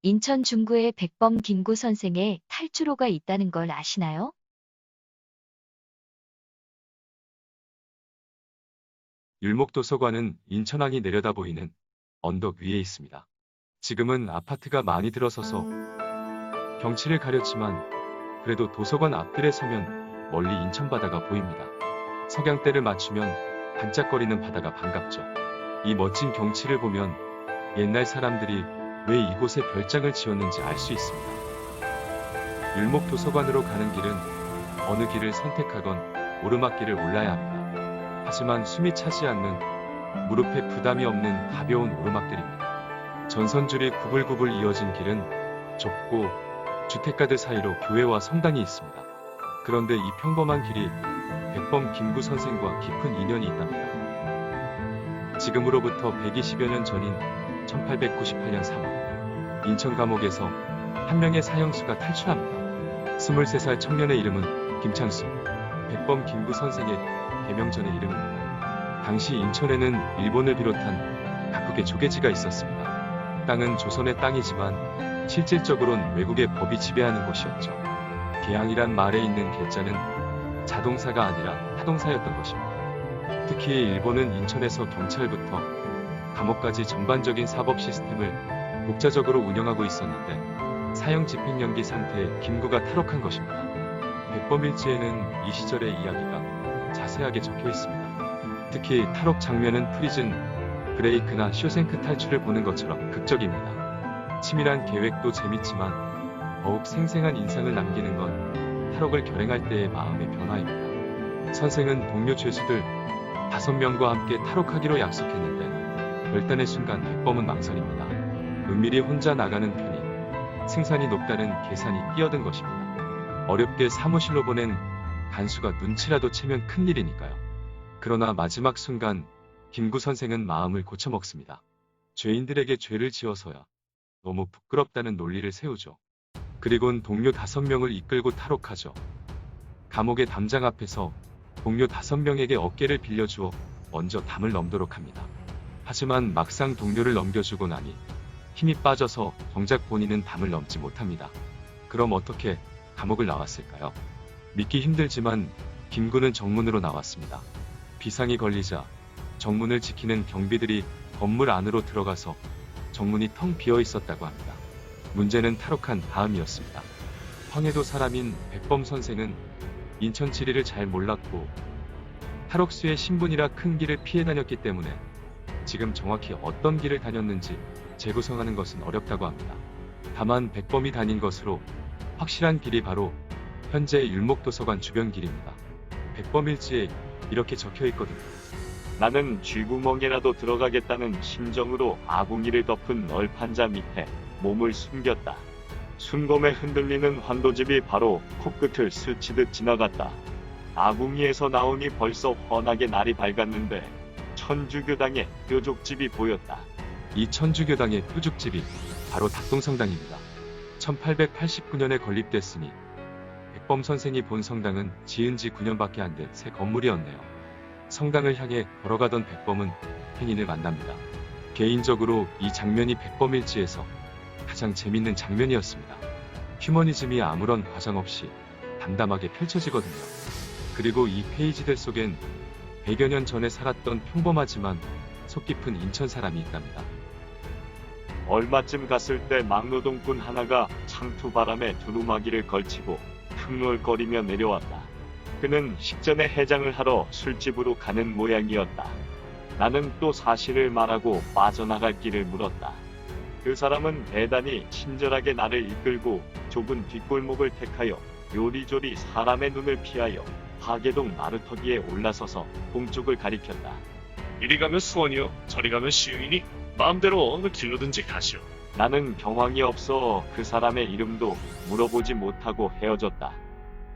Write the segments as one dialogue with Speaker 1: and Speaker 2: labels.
Speaker 1: 인천 중구에 백범 김구 선생의 탈주로가 있다는 걸 아시나요?
Speaker 2: 율목도서관은 인천항이 내려다 보이는 언덕 위에 있습니다. 지금은 아파트가 많이 들어서서 경치를 가렸지만 그래도 도서관 앞뜰에 서면 멀리 인천 바다가 보입니다. 석양대를 맞추면 반짝거리는 바다가 반갑죠. 이 멋진 경치를 보면 옛날 사람들이 왜 이곳에 별장을 지었는지 알 수 있습니다. 율목도서관으로 가는 길은 어느 길을 선택하건 오르막길을 올라야 합니다. 하지만 숨이 차지 않는, 무릎에 부담이 없는 가벼운 오르막들입니다. 전선줄이 구불구불 이어진 길은 좁고 주택가들 사이로 교회와 성당이 있습니다. 그런데 이 평범한 길이 백범 김구 선생과 깊은 인연이 있답니다. 지금으로부터 120여 년 전인 1898년 3월, 인천 감옥에서 한 명의 사형수가 탈출합니다. 23살 청년의 이름은 김창수, 백범 김구 선생의 개명전의 이름입니다. 당시 인천에는 일본을 비롯한 각국의 조계지가 있었습니다. 땅은 조선의 땅이지만 실질적으로는 외국의 법이 지배하는 곳이었죠. 개항이란 말에 있는 개자는 자동사가 아니라 타동사였던 것입니다. 특히 일본은 인천에서 경찰부터 감옥까지 전반적인 사법 시스템을 독자적으로 운영하고 있었는데 사형 집행연기 상태에 김구가 탈옥한 것입니다. 백범일지에는 이 시절의 이야기가 자세하게 적혀 있습니다. 특히 탈옥 장면은 프리즌 브레이크나 쇼생크 탈출을 보는 것처럼 극적입니다. 치밀한 계획도 재밌지만 더욱 생생한 인상을 남기는 건 탈옥을 결행할 때의 마음의 변화입니다. 선생은 동료 죄수들 5명과 함께 탈옥하기로 약속했는데 결단의 순간 백범은 망설입니다. 은밀히 혼자 나가는 편이 생산이 높다는 계산이 뛰어든 것입니다. 어렵게 사무실로 보낸 간수가 눈치라도 채면 큰일이니까요. 그러나 마지막 순간 김구 선생은 마음을 고쳐먹습니다. 죄인들에게 죄를 지어서야 너무 부끄럽다는 논리를 세우죠. 그리곤 동료 5명을 이끌고 탈옥하죠. 감옥의 담장 앞에서 동료 5명에게 어깨를 빌려주어 먼저 담을 넘도록 합니다. 하지만 막상 동료를 넘겨주고 나니 힘이 빠져서 정작 본인은 담을 넘지 못합니다. 그럼 어떻게 감옥을 나왔을까요? 믿기 힘들지만 김구는 정문으로 나왔습니다. 비상이 걸리자 정문을 지키는 경비들이 건물 안으로 들어가서 정문이 텅 비어 있었다고 합니다. 문제는 탈옥한 다음이었습니다. 황해도 사람인 백범 선생은 인천 지리를 잘 몰랐고 탈옥수의 신분이라 큰 길을 피해 다녔기 때문에 지금 정확히 어떤 길을 다녔는지 재구성하는 것은 어렵다고 합니다. 다만 백범이 다닌 것으로 확실한 길이 바로 현재 율목도서관 주변 길입니다. 백범일지에 이렇게 적혀 있거든요.
Speaker 3: 나는 쥐구멍에라도 들어가겠다는 심정으로 아궁이를 덮은 널판자 밑에 몸을 숨겼다. 순검에 흔들리는 환도집이 바로 코끝을 스치듯 지나갔다. 아궁이에서 나오니 벌써 훤하게 날이 밝았는데 천주교당의 뾰족집이 보였다.
Speaker 2: 이 천주교당의 뾰족집이 바로 닭동성당입니다. 1889년에 건립됐으니 백범 선생이 본 성당은 지은 지 9년밖에 안 된 새 건물이었네요. 성당을 향해 걸어가던 백범은 행인을 만납니다. 개인적으로 이 장면이 백범일지에서 가장 재밌는 장면이었습니다. 휴머니즘이 아무런 과장 없이 담담하게 펼쳐지거든요. 그리고 이 페이지들 속엔 100여 년 전에 살았던 평범하지만 속 깊은 인천 사람이 있답니다.
Speaker 3: 얼마쯤 갔을 때 막노동꾼 하나가 창투바람에 두루마기를 걸치고 흉얼거리며 내려왔다. 그는 식전에 해장을 하러 술집으로 가는 모양이었다. 나는 또 사실을 말하고 빠져나갈 길을 물었다. 그 사람은 대단히 친절하게 나를 이끌고 좁은 뒷골목을 택하여 요리조리 사람의 눈을 피하여 하계동 나루터기에 올라서서 동쪽을 가리켰다.
Speaker 4: 이리 가면 수원이요, 저리 가면 시흥이니 마음대로 어느 길로든지 가시오.
Speaker 3: 나는 경황이 없어 그 사람의 이름도 물어보지 못하고 헤어졌다.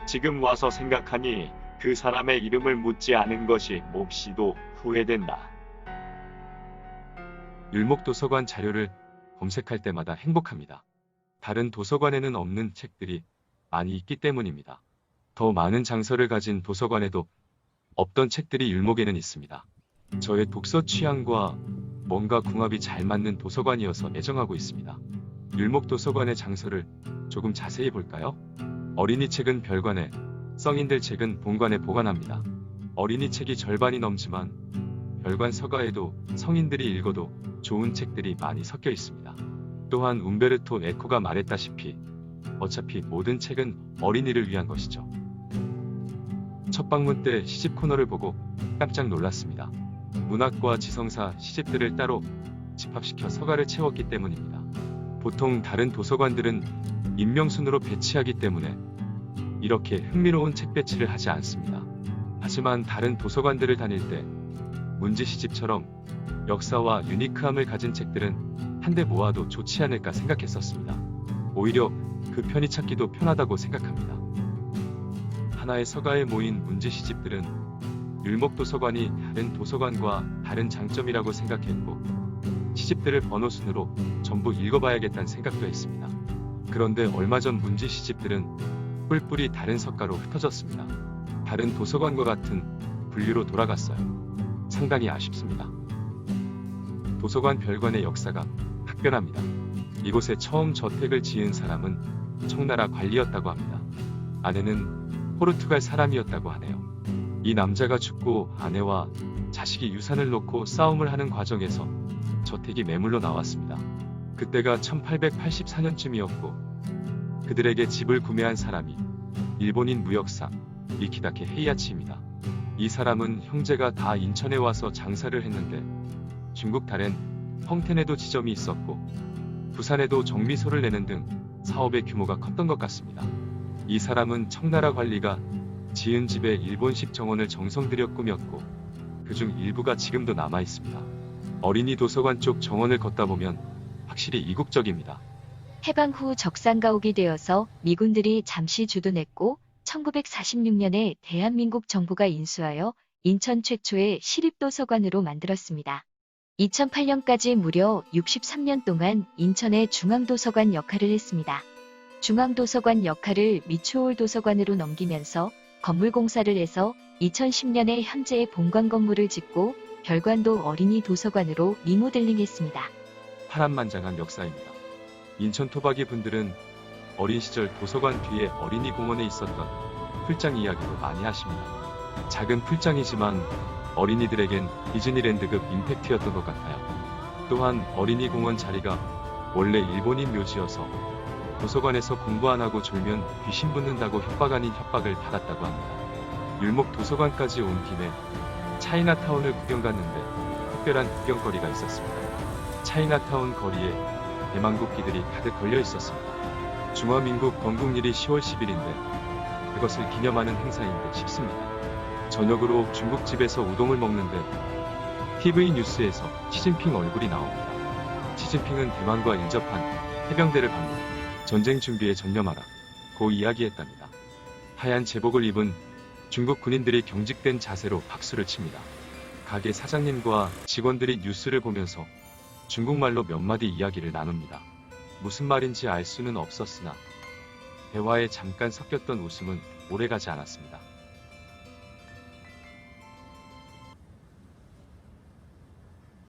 Speaker 3: 지금 와서 생각하니 그 사람의 이름을 묻지 않은 것이 몹시도 후회된다.
Speaker 2: 율목도서관 자료를 검색할 때마다 행복합니다. 다른 도서관에는 없는 책들이 많이 있기 때문입니다. 더 많은 장서를 가진 도서관에도 없던 책들이 율목에는 있습니다. 저의 독서 취향과 뭔가 궁합이 잘 맞는 도서관이어서 애정하고 있습니다. 율목도서관의 장소를 조금 자세히 볼까요? 어린이 책은 별관에, 성인들 책은 본관에 보관합니다. 어린이 책이 절반이 넘지만 별관 서가에도 성인들이 읽어도 좋은 책들이 많이 섞여 있습니다. 또한 움베르토 에코가 말했다시피 어차피 모든 책은 어린이를 위한 것이죠. 첫 방문 때 시집 코너를 보고 깜짝 놀랐습니다. 문학과 지성사 시집들을 따로 집합시켜 서가를 채웠기 때문입니다. 보통 다른 도서관들은 임명순으로 배치하기 때문에 이렇게 흥미로운 책 배치를 하지 않습니다. 하지만 다른 도서관들을 다닐 때 문지 시집처럼 역사와 유니크함을 가진 책들은 한데 모아도 좋지 않을까 생각했었습니다. 오히려 그 편이 찾기도 편하다고 생각합니다. 하나의 서가에 모인 문지 시집들은 율목도서관이 다른 도서관과 다른 장점이라고 생각했고 시집들을 번호순으로 전부 읽어봐야겠다는 생각도 했습니다. 그런데 얼마 전 문지 시집들은 뿔뿔이 다른 서가로 흩어졌습니다. 다른 도서관과 같은 분류로 돌아갔어요. 상당히 아쉽습니다. 도서관 별관의 역사가 각별합니다. 이곳에 처음 저택을 지은 사람은 청나라 관리였다고 합니다. 아내는 포르투갈 사람이었다고 하네요. 이 남자가 죽고 아내와 자식이 유산을 놓고 싸움을 하는 과정에서 저택이 매물로 나왔습니다. 그때가 1884년쯤이었고 그들에게 집을 구매한 사람이 일본인 무역사 이키다케 헤이아치입니다. 이 사람은 형제가 다 인천에 와서 장사를 했는데 중국 달엔 펑텐에도 지점이 있었고 부산에도 정미소를 내는 등 사업의 규모가 컸던 것 같습니다. 이 사람은 청나라 관리가 지은 집에 일본식 정원을 정성 들여 꾸몄고 그중 일부가 지금도 남아 있습니다. 어린이 도서관 쪽 정원을 걷다 보면 확실히 이국적입니다.
Speaker 1: 해방 후 적산가옥이 되어서 미군들이 잠시 주둔했고 1946년에 대한민국 정부가 인수하여 인천 최초의 시립도서관으로 만들었습니다. 2008년까지 무려 63년 동안 인천의 중앙도서관 역할을 했습니다. 중앙도서관 역할을 미추홀 도서관으로 넘기면서 건물 공사를 해서 2010년에 현재의 본관 건물을 짓고 별관도 어린이 도서관으로 리모델링했습니다.
Speaker 2: 파란만장한 역사입니다. 인천 토박이 분들은 어린 시절 도서관 뒤에 어린이 공원에 있었던 풀장 이야기도 많이 하십니다. 작은 풀장이지만 어린이들에겐 디즈니랜드급 임팩트였던 것 같아요. 또한 어린이 공원 자리가 원래 일본인 묘지여서 도서관에서 공부 안 하고 졸면 귀신 붙는다고 협박 아닌 협박을 받았다고 합니다. 율목 도서관까지 온 김에 차이나타운을 구경 갔는데 특별한 구경거리가 있었습니다. 차이나타운 거리에 대만국기들이 가득 걸려 있었습니다. 중화민국 건국일이 10월 10일인데 그것을 기념하는 행사인 듯 싶습니다. 저녁으로 중국집에서 우동을 먹는데 TV 뉴스에서 시진핑 얼굴이 나옵니다. 시진핑은 대만과 인접한 해병대를 방문, 전쟁 준비에 전념하라 고 이야기했답니다. 하얀 제복을 입은 중국 군인들이 경직된 자세로 박수를 칩니다. 가게 사장님과 직원들이 뉴스를 보면서 중국말로 몇 마디 이야기를 나눕니다. 무슨 말인지 알 수는 없었으나 대화에 잠깐 섞였던 웃음은 오래가지 않았습니다.